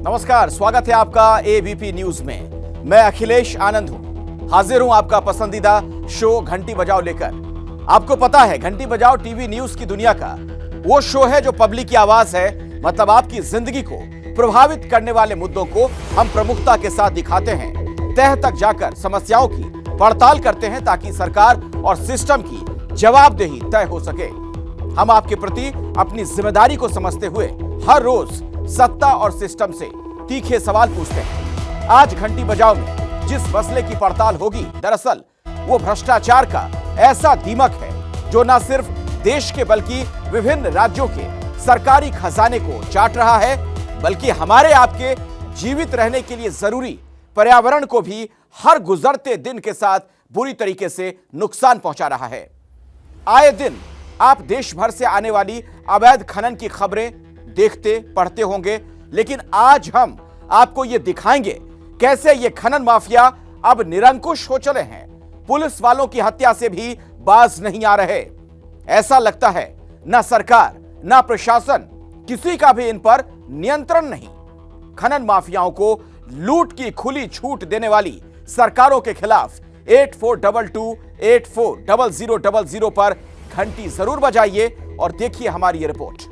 नमस्कार, स्वागत है आपका एबीपी न्यूज में। मैं अखिलेश आनंद हूं, हाजिर हूं आपका पसंदीदा शो घंटी बजाओ लेकर। आपको पता है, घंटी बजाओ टीवी न्यूज की दुनिया का वो शो है जो पब्लिक की आवाज है। मतलब आपकी जिंदगी को प्रभावित करने वाले मुद्दों को हम प्रमुखता के साथ दिखाते हैं, तह तक जाकर समस्याओं की पड़ताल करते हैं ताकि सरकार और सिस्टम की जवाबदेही तय हो सके। हम आपके प्रति अपनी जिम्मेदारी को समझते हुए हर रोज सत्ता और सिस्टम से तीखे सवाल पूछते हैं। आज घंटी बजाओ में जिस मसले की पड़ताल होगी, दरअसल वो भ्रष्टाचार का ऐसा दीमक है जो न सिर्फ देश के बल्कि विभिन्न राज्यों के सरकारी खजाने को चाट रहा है, बल्कि हमारे आपके जीवित रहने के लिए जरूरी पर्यावरण को भी हर गुजरते दिन के साथ बुरी तरीके से नुकसान पहुंचा रहा है। आए दिन आप देश भर से आने वाली अवैध खनन की खबरें देखते पढ़ते होंगे, लेकिन आज हम आपको यह दिखाएंगे कैसे ये खनन माफिया अब निरंकुश हो चले हैं, पुलिस वालों की हत्या से भी बाज नहीं आ रहे। ऐसा लगता है ना सरकार ना प्रशासन, किसी का भी इन पर नियंत्रण नहीं। खनन माफियाओं को लूट की खुली छूट देने वाली सरकारों के खिलाफ 8422840000 पर घंटी जरूर बजाइए और देखिए हमारी ये रिपोर्ट।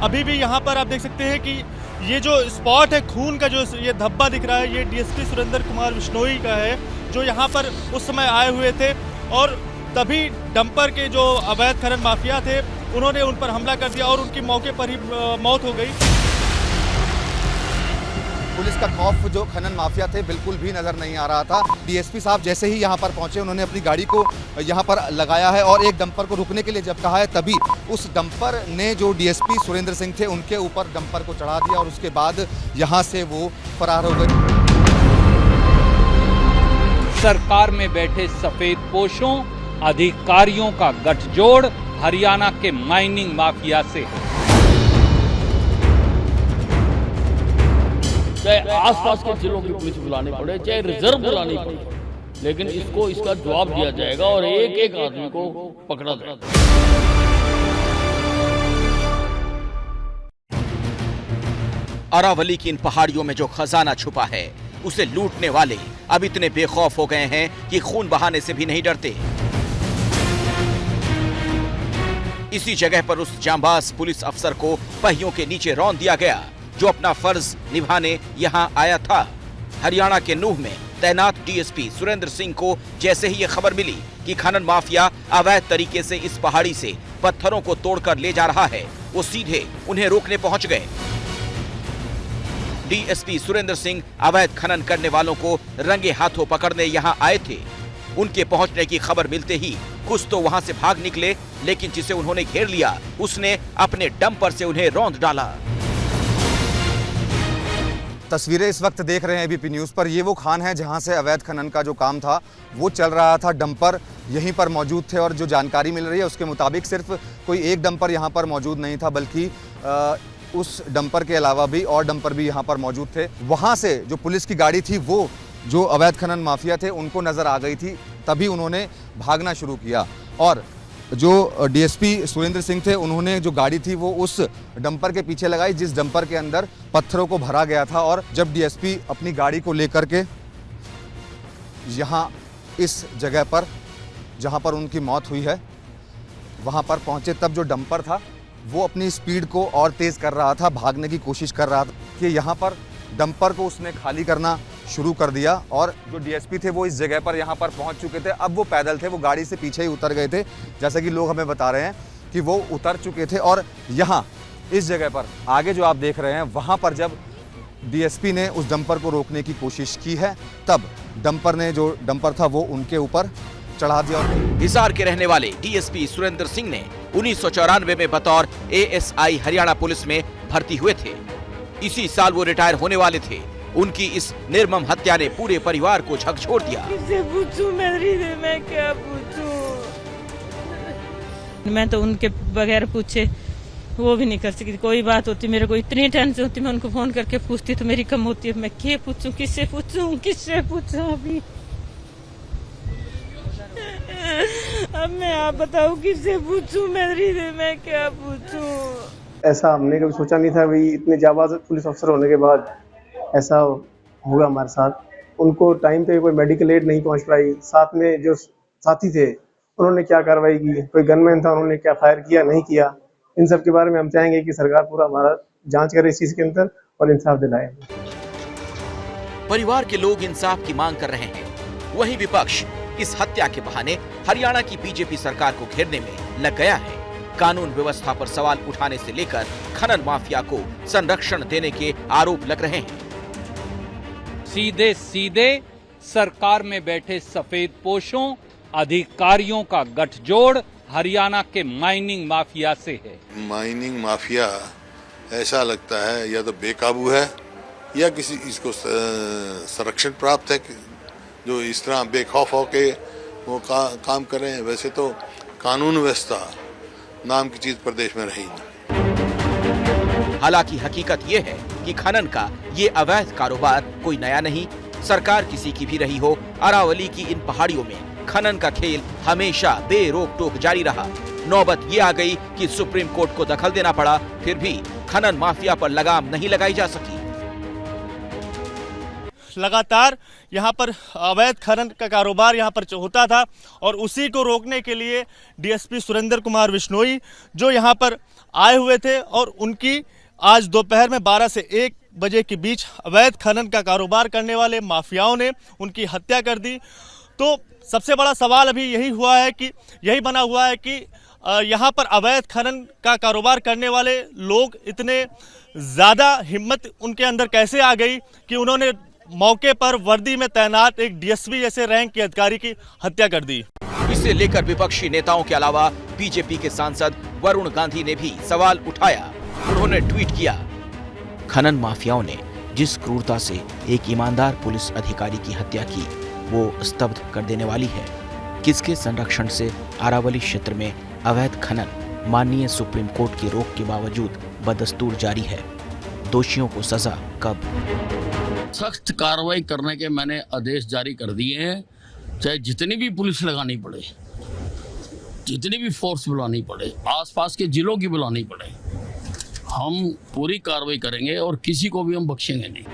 अभी भी यहाँ पर आप देख सकते हैं कि ये जो स्पॉट है, खून का जो ये धब्बा दिख रहा है, ये डीएसपी सुरेंद्र कुमार बिश्नोई का है, जो यहाँ पर उस समय आए हुए थे और तभी डंपर के जो अवैध खनन माफिया थे उन्होंने उन पर हमला कर दिया और उनकी मौके पर ही मौत हो गई। पुलिस का खौफ जो खनन माफिया थे बिल्कुल भी नजर नहीं आ रहा था। डीएसपी साहब जैसे ही यहाँ पर पहुंचे, उन्होंने अपनी गाड़ी को यहाँ पर लगाया है और एक डंपर को रुकने के लिए जब कहा है, तभी उस डंपर ने जो डीएसपी सुरेंद्र सिंह थे उनके ऊपर डंपर को चढ़ा दिया और उसके बाद यहाँ से वो फरार हो गए। सरकार में बैठे सफेद पोशों अधिकारियों का गठजोड़ हरियाणा के माइनिंग माफिया से है। चाहे आसपास के जिलों की पुलिस बुलानी पड़े, चाहे रिजर्व बुलानी पड़े, लेकिन इसका जवाब दिया जाएगा और एक एक आदमी को पकड़ा जाएगा। अरावली की इन पहाड़ियों में जो खजाना छुपा है, उसे लूटने वाले अब इतने बेखौफ हो गए हैं कि खून बहाने से भी नहीं डरते। इसी जगह पर उस जांबाज पुलिस अफसर को पहियों के नीचे रौंद दिया गया जो अपना फर्ज निभाने यहां आया था। हरियाणा के नूह में तैनात डीएसपी सुरेंद्र सिंह को जैसे ही यह खबर मिली कि खनन माफिया अवैध तरीके से इस पहाड़ी से पत्थरों को तोड़कर ले जा रहा है, वो सीधे उन्हें रोकने पहुंच गए। डीएसपी सुरेंद्र सिंह अवैध खनन करने वालों को रंगे हाथों पकड़ने यहां आए थे। उनके पहुंचने की खबर मिलते ही कुछ तो वहां से भाग निकले, लेकिन जिसे उन्होंने घेर लिया उसने अपने डंपर से उन्हें रौंद डाला। तस्वीरें इस वक्त देख रहे हैं एबीपी न्यूज़ पर। ये वो खान है जहां से अवैध खनन का जो काम था वो चल रहा था। डंपर यहीं पर मौजूद थे और जो जानकारी मिल रही है उसके मुताबिक सिर्फ कोई एक डंपर यहां पर मौजूद नहीं था, बल्कि उस डंपर के अलावा भी और डंपर भी यहां पर मौजूद थे। वहां से जो पुलिस की गाड़ी थी वो जो अवैध खनन माफिया थे उनको नज़र आ गई थी, तभी उन्होंने भागना शुरू किया और जो डीएसपी सुरेंद्र सिंह थे उन्होंने जो गाड़ी थी वो उस डंपर के पीछे लगाई जिस डंपर के अंदर पत्थरों को भरा गया था। और जब डीएसपी अपनी गाड़ी को लेकर के यहाँ इस जगह पर जहाँ पर उनकी मौत हुई है वहाँ पर पहुँचे, तब जो डंपर था वो अपनी स्पीड को और तेज़ कर रहा था, भागने की कोशिश कर रहा था कि यहाँ पर डंपर को उसने खाली करना शुरू कर दिया। और जो डीएसपी थे वो इस जगह पर यहाँ पर पहुँच चुके थे। अब वो पैदल थे, वो गाड़ी से पीछे ही उतर गए थे, जैसा कि लोग हमें बता रहे हैं कि वो उतर चुके थे। और यहाँ इस जगह पर आगे जो आप देख रहे हैं वहाँ पर जब डीएसपी ने उस डंपर को रोकने की कोशिश की है, तब डंपर ने जो डंपर था वो उनके ऊपर चढ़ा दिया। हिसार के रहने वाले डीएसपी सुरेंद्र सिंह ने 1994 में बतौर एएसआई हरियाणा पुलिस में भर्ती हुए थे। इसी साल वो रिटायर होने वाले थे। उनकी इस निर्मम हत्या ने पूरे परिवार को झकझोर दिया। किससे पूछूं मैं क्या पूछूं? मैं तो उनके बगैर पूछे वो भी नहीं कर सकती। कोई बात होती मेरे को इतनी टेंशन होती, मैं उनको फोन करके पूछती तो मेरी कम होती है। मैं क्या पूछूं, किससे पूछूं अभी। अब मैं आप बताऊं किससे पूछूं, मैं क्या पूछूं। ऐसा हमने कभी सोचा नहीं था भाई, इतने जाबाज पुलिस अफसर होने के बाद ऐसा होगा हमारे साथ। उनको टाइम पे कोई मेडिकल एड नहीं पहुंच पाई। साथ में जो साथी थे उन्होंने क्या कार्रवाई की, कोई गनमैन था उन्होंने क्या फायर किया नहीं किया, इन सब के बारे में हम चाहेंगे कि सरकार पूरा हमारा जांच करे इस चीज के अंदर और इंसाफ दिलाए। परिवार के लोग इंसाफ की मांग कर रहे हैं, वहीं विपक्ष इस हत्या के बहाने हरियाणा की बीजेपी सरकार को घेरने में लग गया है। कानून व्यवस्था पर सवाल उठाने से लेकर खनन माफिया को संरक्षण देने के आरोप लग रहे हैं। सीधे सीधे सरकार में बैठे सफेद पोशों अधिकारियों का गठजोड़ हरियाणा के माइनिंग माफिया से है। माइनिंग माफिया ऐसा लगता है या तो बेकाबू है या किसी इसको संरक्षण प्राप्त है जो इस तरह बेखौफ होके वो काम कर रहे हैं। वैसे तो कानून व्यवस्था नाम की चीज प्रदेश में रही नहीं। हालांकि हकीकत ये है कि खनन का ये अवैध कारोबार कोई नया नहीं। सरकार किसी की भी रही हो, अरावली की इन पहाड़ियों में खनन का खेल हमेशा बेरोक टोक जारी रहा। नौबत ये आ गई कि सुप्रीम कोर्ट को दखल देना पड़ा, फिर भी खनन माफिया पर लगाम नहीं लगाई जा सकी। लगातार यहाँ पर अवैध खनन का कारोबार यहाँ पर होता था और उसी को रोकने के लिए डीएसपी सुरेंद्र कुमार बिश्नोई जो यहाँ पर आए हुए थे और उनकी आज दोपहर में 12 से 1 बजे के बीच अवैध खनन का कारोबार करने वाले माफियाओं ने उनकी हत्या कर दी। तो सबसे बड़ा सवाल अभी यही बना हुआ है कि यहाँ पर अवैध खनन का कारोबार करने वाले लोग इतने ज़्यादा हिम्मत उनके अंदर कैसे आ गई कि उन्होंने मौके पर वर्दी में तैनात एक डीएसपी जैसे रैंक के अधिकारी की हत्या कर दी। इसे लेकर विपक्षी नेताओं के अलावा बीजेपी के सांसद वरुण गांधी ने भी सवाल उठाया। उन्होंने ट्वीट किया, खनन माफियाओं ने जिस क्रूरता से एक ईमानदार पुलिस अधिकारी की हत्या की वो स्तब्ध कर देने वाली है। किसके संरक्षण से अरावली क्षेत्र में अवैध खनन माननीय सुप्रीम कोर्ट की रोक के बावजूद बदस्तूर जारी है। दोषियों को सजा कब? सख्त कार्रवाई करने के मैंने आदेश जारी कर दिए हैं। चाहे जितनी भी पुलिस लगानी पड़े, जितनी भी फोर्स बुलानी पड़े, आसपास के जिलों की बुलानी पड़े, हम पूरी कार्रवाई करेंगे और किसी को भी हम बख्शेंगे नहीं।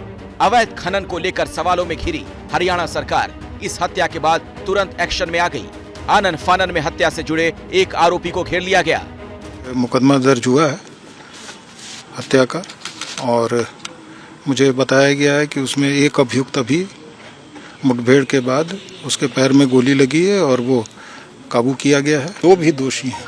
अवैध खनन को लेकर सवालों में घिरी हरियाणा सरकार इस हत्या के बाद तुरंत एक्शन में आ गई। आनन फानन में हत्या से जुड़े एक आरोपी को घेर लिया गया। मुकदमा दर्ज हुआ है हत्या का और मुझे बताया गया है कि उसमें एक अभियुक्त अभी मुठभेड़ के बाद उसके पैर में गोली लगी है और वो काबू किया गया है। दो भी दोषी हैं,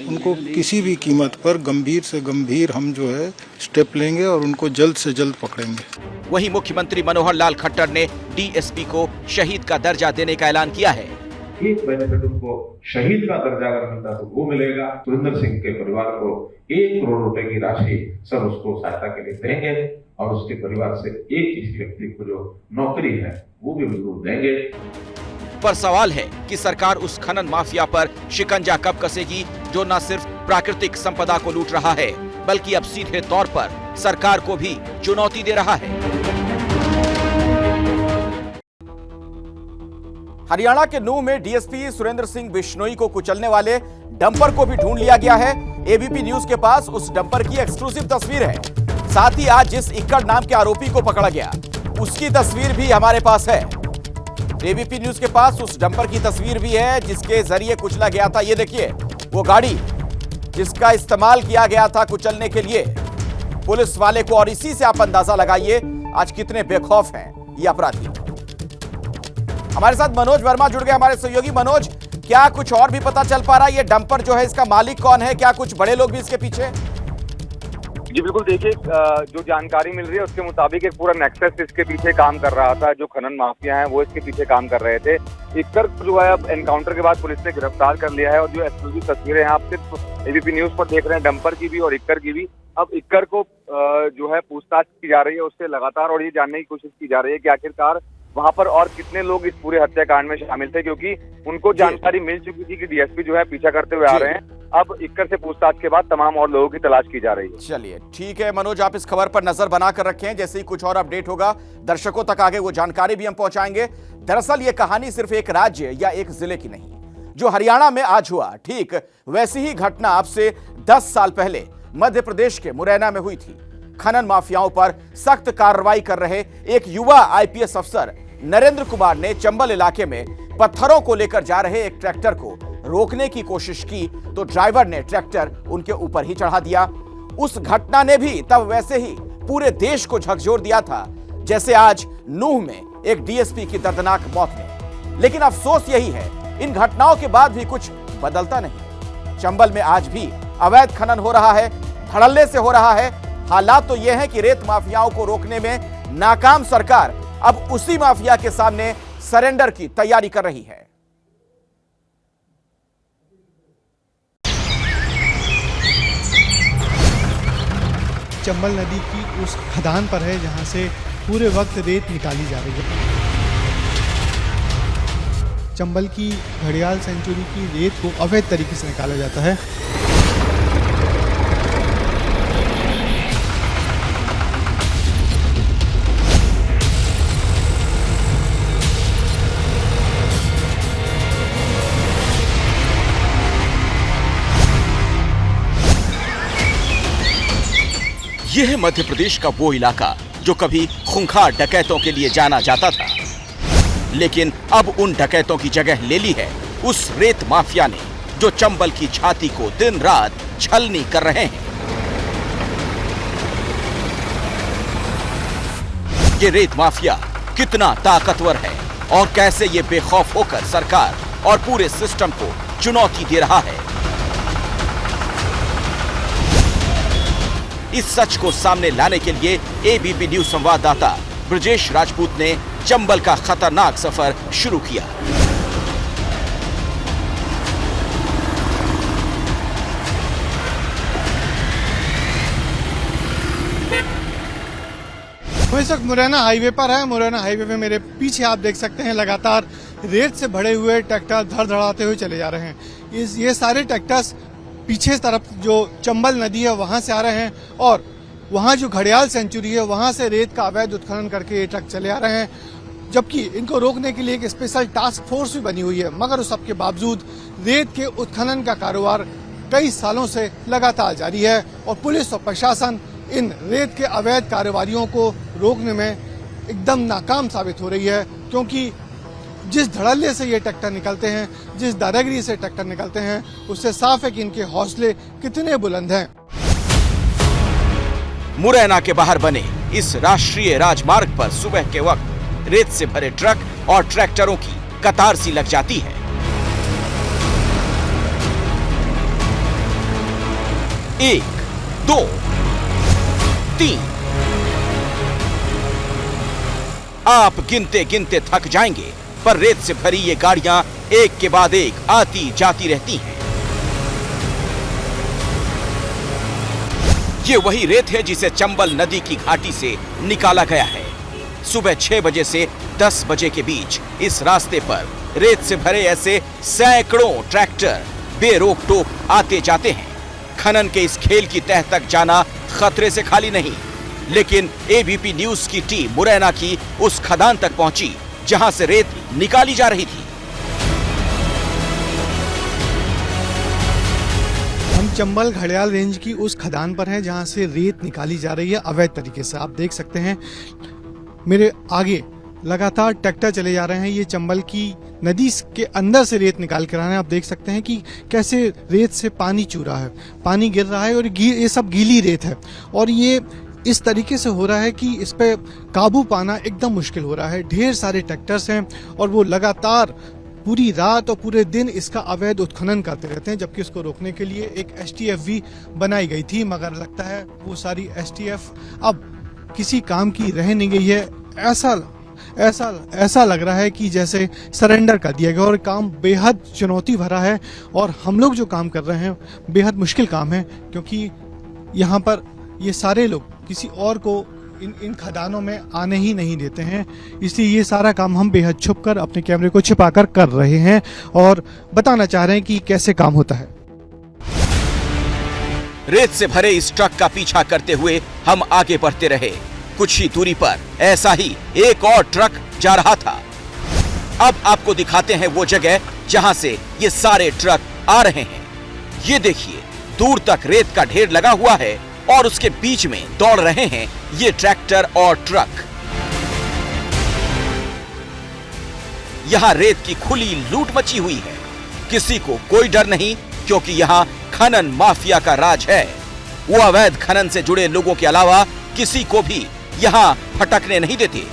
उनको किसी भी कीमत पर गंभीर से गंभीर हम जो है स्टेप लेंगे और उनको जल्द से जल्द पकड़ेंगे। वहीं मुख्यमंत्री मनोहर लाल खट्टर ने डीएसपी को शहीद का दर्जा देने का ऐलान किया है। एक बेनिफिट उनको शहीद का दर्जा अगर मिलता तो वो मिलेगा। सुरेंद्र सिंह के परिवार को 1 करोड़ रुपए की राशि सर उसको सहायता के लिए देंगे और उसके परिवार से एक इस व्यक्ति को जो नौकरी है वो भी जरूर देंगे। पर सवाल है कि सरकार उस खनन माफिया पर शिकंजा कब कसेगी जो न सिर्फ प्राकृतिक संपदा को लूट रहा है बल्कि अब सीधे तौर पर सरकार को भी चुनौती दे रहा है। हरियाणा के नूंह में डीएसपी सुरेंद्र सिंह बिश्नोई को कुचलने वाले डंपर को भी ढूंढ लिया गया है। एबीपी न्यूज के पास उस डंपर की एक्सक्लूसिव तस्वीर है। साथ ही आज जिस इक्कड़ नाम के आरोपी को पकड़ा गया उसकी तस्वीर भी हमारे पास है। एबीपी न्यूज के पास उस डंपर की तस्वीर भी है जिसके जरिए कुचला गया था। ये देखिए वो गाड़ी जिसका इस्तेमाल किया गया था कुचलने के लिए पुलिस वाले को, और इसी से आप अंदाजा लगाइए आज कितने बेखौफ हैं ये अपराधी। हमारे साथ मनोज वर्मा जुड़ गए, हमारे सहयोगी। मनोज, क्या कुछ और भी पता चल पा रहा है? ये डंपर जो है इसका मालिक कौन है? क्या कुछ बड़े लोग भी इसके पीछे? जी बिल्कुल, देखिए जो जानकारी मिल रही है उसके मुताबिक एक पूरा नेक्सस इसके पीछे काम कर रहा था। जो खनन माफिया हैं वो इसके पीछे काम कर रहे थे। इक्कर जो है अब एनकाउंटर के बाद पुलिस ने गिरफ्तार कर लिया है और जो एक्सक्लूसिव तस्वीरें हैं आप सिर्फ एबीपी न्यूज पर देख रहे हैं, डंपर की भी और इक्कर की भी। अब इक्कर को जो है पूछताछ की जा रही है उससे लगातार और ये जानने की कोशिश की जा रही है कि आखिरकार वहां पर और कितने लोग इस पूरे हत्याकांड में शामिल थे, क्योंकि उनको जानकारी मिल चुकी थी कि डीएसपी जो है पीछा करते हुए आ रहे हैं। अब इक्कर से पूछताछ के बाद तमाम और लोगों की तलाश की जा रही है। चलिए ठीक है मनोज, आप इस खबर पर नजर बनाकर रखें, जैसे ही कुछ और अपडेट होगा दर्शकों तक आगे वो जानकारी भी हम पहुंचाएंगे। दरअसल ये कहानी सिर्फ एक राज्य या एक जिले की नहीं, जो हरियाणा में आज हुआ ठीक वैसी ही घटना अब से 10 साल पहले मध्य प्रदेश के मुरैना में हुई थी। खनन माफियाओं पर सख्त कार्रवाई कर रहे एक युवा आईपीएस अफसर नरेंद्र कुमार ने चंबल इलाके में पत्थरों को लेकर जा रहे एक ट्रैक्टर को रोकने की कोशिश की तो ड्राइवर ने ट्रैक्टर उनके ऊपर ही चढ़ा दिया। उस घटना ने भी तब वैसे ही पूरे देश को झकझोर दिया था जैसे आज नूह में एक डीएसपी की दर्दनाक मौत में। लेकिन अफसोस यही है, इन घटनाओं के बाद भी कुछ बदलता नहीं। चंबल में आज भी अवैध खनन हो रहा है, धड़ल्ले से हो रहा है। हालात तो यह है कि रेत माफियाओं को रोकने में नाकाम सरकार अब उसी माफिया के सामने सरेंडर की तैयारी कर रही है। चंबल नदी की उस खदान पर है जहां से पूरे वक्त रेत निकाली जा रही है। चंबल की घड़ियाल सेंचुरी की रेत को अवैध तरीके से निकाला जाता है। यह है मध्य प्रदेश का वो इलाका जो कभी खूंखार डकैतों के लिए जाना जाता था, लेकिन अब उन डकैतों की जगह ले ली है उस रेत माफिया ने, जो चंबल की छाती को दिन रात छलनी कर रहे हैं। ये रेत माफिया कितना ताकतवर है और कैसे ये बेखौफ होकर सरकार और पूरे सिस्टम को चुनौती दे रहा है। इस सच को सामने लाने के लिए एबीपी न्यूज संवाददाता ब्रजेश राजपूत ने चंबल का खतरनाक सफर शुरू किया। हम इस वक्त मुरैना हाईवे पर है। मुरैना हाईवे पे मेरे पीछे आप देख सकते हैं लगातार रेत से भरे हुए ट्रैक्टर धड़धड़ाते हुए चले जा रहे हैं। ये सारे ट्रैक्टर्स पीछे तरफ जो चंबल नदी है वहां से आ रहे हैं और वहां जो घड़ियाल सेंचुरी है वहां से रेत का अवैध उत्खनन करके ये ट्रक चले आ रहे हैं, जबकि इनको रोकने के लिए एक स्पेशल टास्क फोर्स भी बनी हुई है। मगर उस सबके बावजूद रेत के उत्खनन का कारोबार कई सालों से लगातार जारी है और पुलिस और प्रशासन इन रेत के अवैध कारोबारियों को रोकने में एकदम नाकाम साबित हो रही है, क्योंकि जिस धड़ल्ले से ये ट्रैक्टर निकलते हैं, जिस दादागिरी से ट्रैक्टर निकलते हैं, उससे साफ है कि इनके हौसले कितने बुलंद हैं। मुरैना के बाहर बने इस राष्ट्रीय राजमार्ग पर सुबह के वक्त रेत से भरे ट्रक और ट्रैक्टरों की कतार सी लग जाती है। एक, दो, तीन, आप गिनते गिनते थक जाएंगे, पर रेत से भरी ये गाड़ियां एक के बाद एक आती जाती रहती हैं। ये वही रेत है जिसे चंबल नदी की घाटी से निकाला गया है। सुबह 6 बजे से 10 बजे के बीच इस रास्ते पर रेत से भरे ऐसे सैकड़ों ट्रैक्टर बेरोक टोक आते जाते हैं। खनन के इस खेल की तह तक जाना खतरे से खाली नहीं, लेकिन एबीपी न्यूज की टीम मुरैना की उस खदान तक पहुंची जहां से रेत निकाली जा रही थी। हम चंबल घड़ियाल रेंज की उस खदान पर हैं जहां से रेत निकाली जा रही है अवैध तरीके से। आप देख सकते हैं मेरे आगे लगातार ट्रैक्टर चले जा रहे हैं। ये चंबल की नदी के अंदर से रेत निकाल कर आ रहे हैं। आप देख सकते हैं कि कैसे रेत से पानी चू रहा है, पानी गिर रहा है और ये सब गीली रेत है और ये इस तरीके से हो रहा है कि इस पे काबू पाना एकदम मुश्किल हो रहा है। ढेर सारे ट्रैक्टर्स हैं और वो लगातार पूरी रात और पूरे दिन इसका अवैध उत्खनन करते रहते हैं, जबकि इसको रोकने के लिए एक एसटीएफ भी बनाई गई थी, मगर लगता है वो सारी एसटीएफ अब किसी काम की रह नहीं गई है। ऐसा लग रहा है कि जैसे सरेंडर कर दिया गया और काम बेहद चुनौती भरा है और हम लोग जो काम कर रहे हैं बेहद मुश्किल काम है, क्योंकि यहाँ पर ये सारे लोग किसी और को इन खदानों में आने ही नहीं देते हैं। इसलिए ये सारा काम हम बेहद छुपकर अपने कैमरे को छिपाकर कर रहे हैं और बताना चाह रहे हैं कि कैसे काम होता है। रेत से भरे इस ट्रक का पीछा करते हुए हम आगे बढ़ते रहे। कुछ ही दूरी पर ऐसा ही एक और ट्रक जा रहा था। अब आपको दिखाते हैं वो जगह जहां से ये सारे ट्रक आ रहे हैं। ये देखिए, दूर तक रेत का ढेर लगा हुआ है और उसके बीच में दौड़ रहे हैं ये ट्रैक्टर और ट्रक। यहां रेत की खुली लूट मची हुई है। किसी को कोई डर नहीं, क्योंकि यहां खनन माफिया का राज है। वो अवैध खनन से जुड़े लोगों के अलावा किसी को भी यहां फटकने नहीं देते।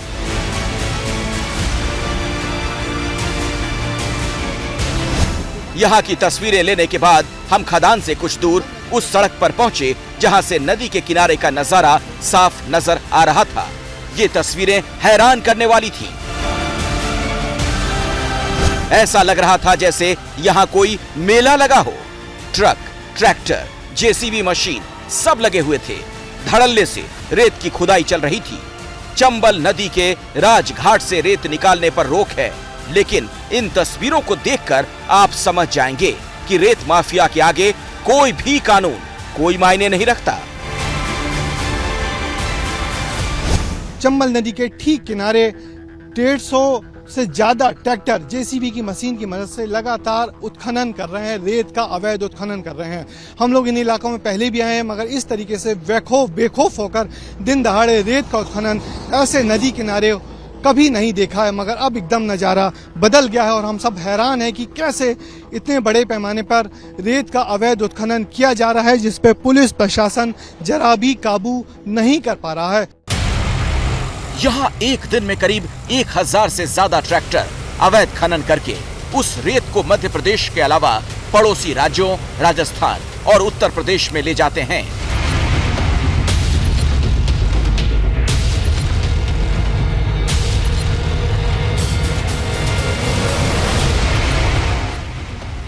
यहां की तस्वीरें लेने के बाद हम खदान से कुछ दूर उस सड़क पर पहुंचे जहां से नदी के किनारे का नजारा साफ नजर आ रहा था। ये तस्वीरें हैरान करने वाली थीं। ऐसा लग रहा था जैसे यहां कोई मेला लगा हो। ट्रक, ट्रैक्टर, जेसीबी मशीन सब लगे हुए थे। धड़ल्ले से रेत की खुदाई चल रही थी। चंबल नदी के राजघाट से रेत निकालने पर रोक है, लेकिन इन तस्वीरों को देखकर आप समझ जाएंगे कि रेत माफिया के आगे कोई भी कानून कोई मायने नहीं रखता। चंबल नदी के ठीक किनारे 150 से ज्यादा ट्रैक्टर जेसीबी की मशीन की मदद से लगातार उत्खनन कर रहे हैं, रेत का अवैध उत्खनन कर रहे हैं। हम लोग इन इलाकों में पहले भी आए हैं, मगर इस तरीके से बेखौफ होकर दिन दहाड़े रेत का उत्खनन ऐसे नदी किनारे कभी नहीं देखा है। मगर अब एकदम नज़ारा बदल गया है और हम सब हैरान हैं कि कैसे इतने बड़े पैमाने पर रेत का अवैध उत्खनन किया जा रहा है, जिस पे पुलिस प्रशासन जरा भी काबू नहीं कर पा रहा है। यहाँ एक दिन में करीब 1000 से ज्यादा ट्रैक्टर अवैध खनन करके उस रेत को मध्य प्रदेश के अलावा पड़ोसी राज्यों राजस्थान और उत्तर प्रदेश में ले जाते हैं।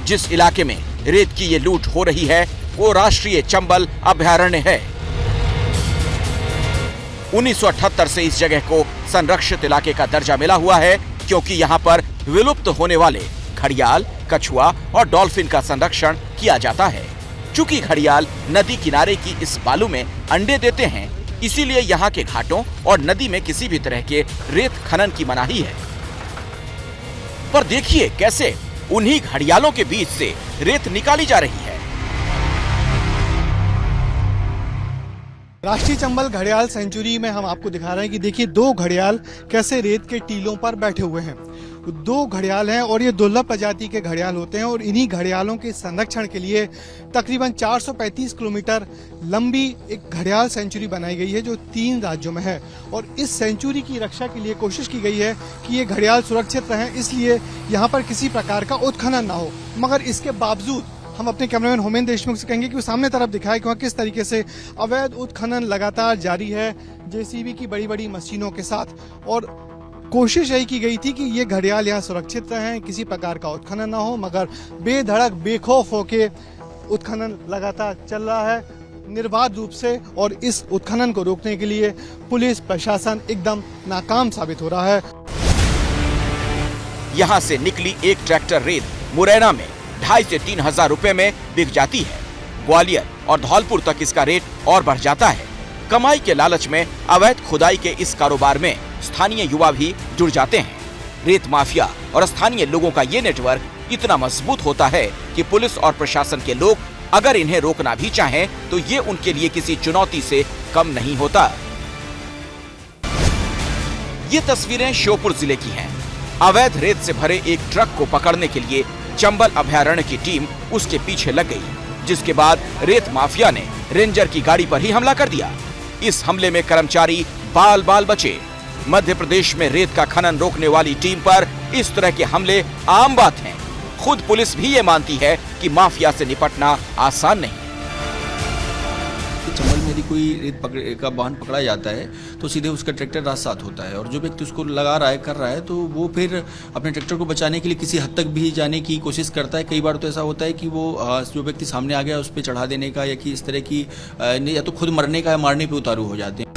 जिस इलाके में रेत की ये लूट हो रही है वो राष्ट्रीय चंबल अभयारण्य है। 1978 से इस जगह को संरक्षित इलाके का दर्जा मिला हुआ है, क्योंकि यहाँ पर विलुप्त होने वाले घड़ियाल, कछुआ और डॉल्फिन का संरक्षण किया जाता है। चूंकि घड़ियाल नदी किनारे की इस बालू में अंडे देते हैं, इसीलिए यहाँ के घाटों और नदी में किसी भी तरह के रेत खनन की मनाही है। पर देखिए कैसे उन्हीं घड़ियालों के बीच से रेत निकाली जा रही है। राष्ट्रीय चंबल घड़ियाल सेंचुरी में हम आपको दिखा रहे हैं कि देखिए 2 घड़ियाल कैसे रेत के टीलों पर बैठे हुए हैं। 2 घड़ियाल हैं और ये दुर्लभ प्रजाति के घड़ियाल होते हैं और इन्हीं घड़ियालों के संरक्षण के लिए तकरीबन 435 किलोमीटर लंबी एक घड़ियाल सेंचुरी बनाई गई है, जो 3 राज्यों में है। और इस सेंचुरी की रक्षा के लिए कोशिश की गई है कि ये घड़ियाल सुरक्षित रहें, इसलिए यहाँ पर किसी प्रकार का उत्खनन ना हो। मगर इसके बावजूद हम अपने कैमरामैन होमेंद्र देशमुख से कहेंगे कि वो सामने तरफ दिखाए कि वहाँ किस तरीके से अवैध उत्खनन लगातार जारी है जेसीबी की बड़ी बड़ी मशीनों के साथ। और कोशिश यही की गई थी कि ये घड़ियाल यहाँ सुरक्षित रहें, किसी प्रकार का उत्खनन ना हो, मगर बेधड़क बेखौफ होके उत्खनन लगातार चल रहा है निर्बाध रूप से। और इस उत्खनन को रोकने के लिए पुलिस प्रशासन एकदम नाकाम साबित हो रहा है। यहाँ से निकली एक ट्रैक्टर रेत मुरैना में 2,500 से 3,000 रुपए में बिक जाती है। ग्वालियर और धौलपुर तक इसका रेट और बढ़ जाता है। कमाई के लालच में अवैध खुदाई के इस कारोबार में स्थानीय युवा भी जुड़ जाते हैं। रेत माफिया और स्थानीय लोगों का ये नेटवर्क इतना मजबूत होता है कि पुलिस और प्रशासन के लोग अगर इन्हें रोकना भी चाहें तो ये उनके लिए किसी चुनौती से कम नहीं होता। ये तस्वीरें श्योपुर जिले की हैं। अवैध रेत से भरे एक ट्रक को पकड़ने के लिए चंबल अभयारण्य की टीम उसके पीछे लग गई, जिसके बाद रेत माफिया ने रेंजर की गाड़ी पर ही हमला कर दिया। इस हमले में कर्मचारी बाल बाल बचे। मध्य प्रदेश में रेत का खनन रोकने वाली टीम पर इस तरह के हमले आम बात हैं। खुद पुलिस भी ये मानती है कि माफिया से निपटना आसान नहीं। चंबल में यदि कोई रेत का वाहन पकड़ा जाता है तो सीधे उसका ट्रैक्टर रात साथ होता है और जो व्यक्ति उसको लगा रहा है कर रहा है तो वो फिर अपने ट्रैक्टर को बचाने के लिए किसी हद तक भी जाने की कोशिश करता है। कई बार तो ऐसा होता है कि वो जो व्यक्ति सामने आ गया उस पर चढ़ा देने का या कि इस तरह की या तो खुद मरने का या मारने पे उतारू हो जाते हैं।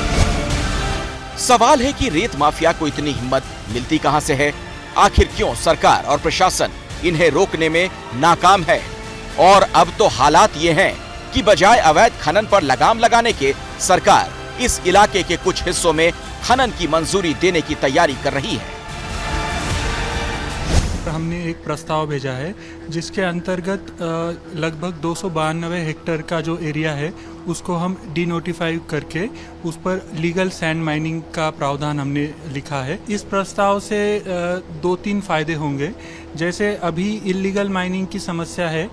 सवाल है कि रेत माफिया को इतनी हिम्मत मिलती कहां से है? आखिर क्यों सरकार और प्रशासन इन्हें रोकने में नाकाम है? और अब तो हालात ये हैं कि बजाय अवैध खनन पर लगाम लगाने के, सरकार इस इलाके के कुछ हिस्सों में खनन की मंजूरी देने की तैयारी कर रही है। हमने एक प्रस्ताव भेजा है जिसके अंतर्गत लगभग 292 हेक्टेयर का जो एरिया है उसको हम डिनोटिफाई करके उस पर लीगल सैंड माइनिंग का प्रावधान हमने लिखा है। इस प्रस्ताव से 2-3 फायदे होंगे। जैसे अभी इल्लीगल माइनिंग की समस्या है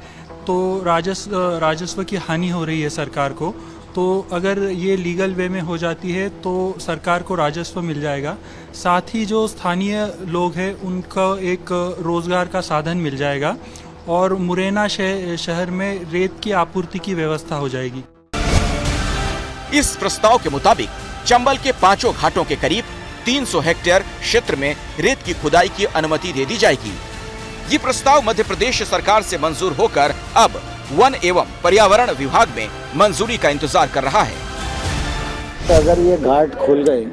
तो राजस्व की हानि हो रही है सरकार को, तो अगर ये लीगल वे में हो जाती है तो सरकार को राजस्व मिल जाएगा। साथ ही जो स्थानीय लोग हैं उनका एक रोजगार का साधन मिल जाएगा और मुरैना शहर में रेत की आपूर्ति की व्यवस्था हो जाएगी। इस प्रस्ताव के मुताबिक चंबल के 5 घाटों के करीब 300 हेक्टेयर क्षेत्र में रेत की खुदाई की अनुमति दे दी जाएगी। ये प्रस्ताव मध्य प्रदेश सरकार से मंजूर होकर अब वन एवं पर्यावरण विभाग में मंजूरी का इंतजार कर रहा है। अगर ये घाट खुल गए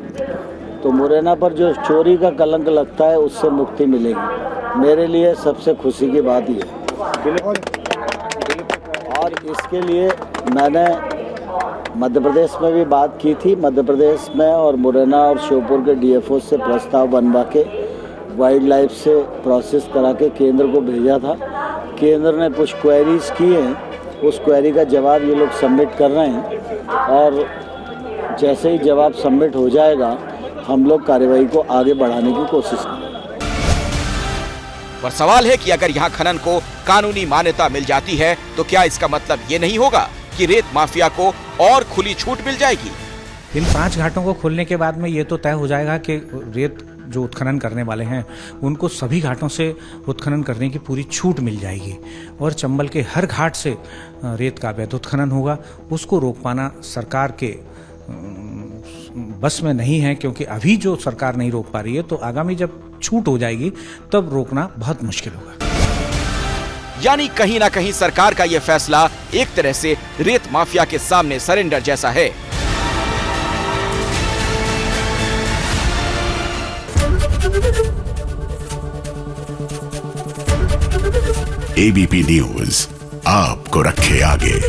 तो मुरैना पर जो चोरी का कलंक लगता है उससे मुक्ति मिलेगी। मेरे लिए सबसे खुशी की बात ये है और इसके लिए मैंने मध्य प्रदेश में भी बात की थी। मध्य प्रदेश में और मुरैना और श्योपुर के डीएफओ से प्रस्ताव बनवा के वाइल्ड लाइफ से प्रोसेस करा के केंद्र को भेजा था। केंद्र ने कुछ क्वेरीज की हैं, उस क्वेरी का जवाब ये लोग सबमिट कर रहे हैं और जैसे ही जवाब सबमिट हो जाएगा हम लोग कार्यवाही को आगे बढ़ाने की कोशिश करेंगे। पर सवाल है कि अगर यहाँ खनन को कानूनी मान्यता मिल जाती है तो क्या इसका मतलब ये नहीं होगा कि रेत माफिया को और खुली छूट मिल जाएगी? इन 5 घाटों को खोलने के बाद में ये तो तय हो जाएगा कि रेत जो उत्खनन करने वाले हैं उनको सभी घाटों से उत्खनन करने की पूरी छूट मिल जाएगी और चंबल के हर घाट से रेत का अवैध उत्खनन होगा। उसको रोक पाना सरकार के बस में नहीं है, क्योंकि अभी जो सरकार नहीं रोक पा रही है तो आगामी जब छूट हो जाएगी तब रोकना बहुत मुश्किल होगा। यानी कहीं ना कहीं सरकार का यह फैसला एक तरह से रेत माफिया के सामने सरेंडर जैसा है। एबीपी न्यूज आपको रखे आगे।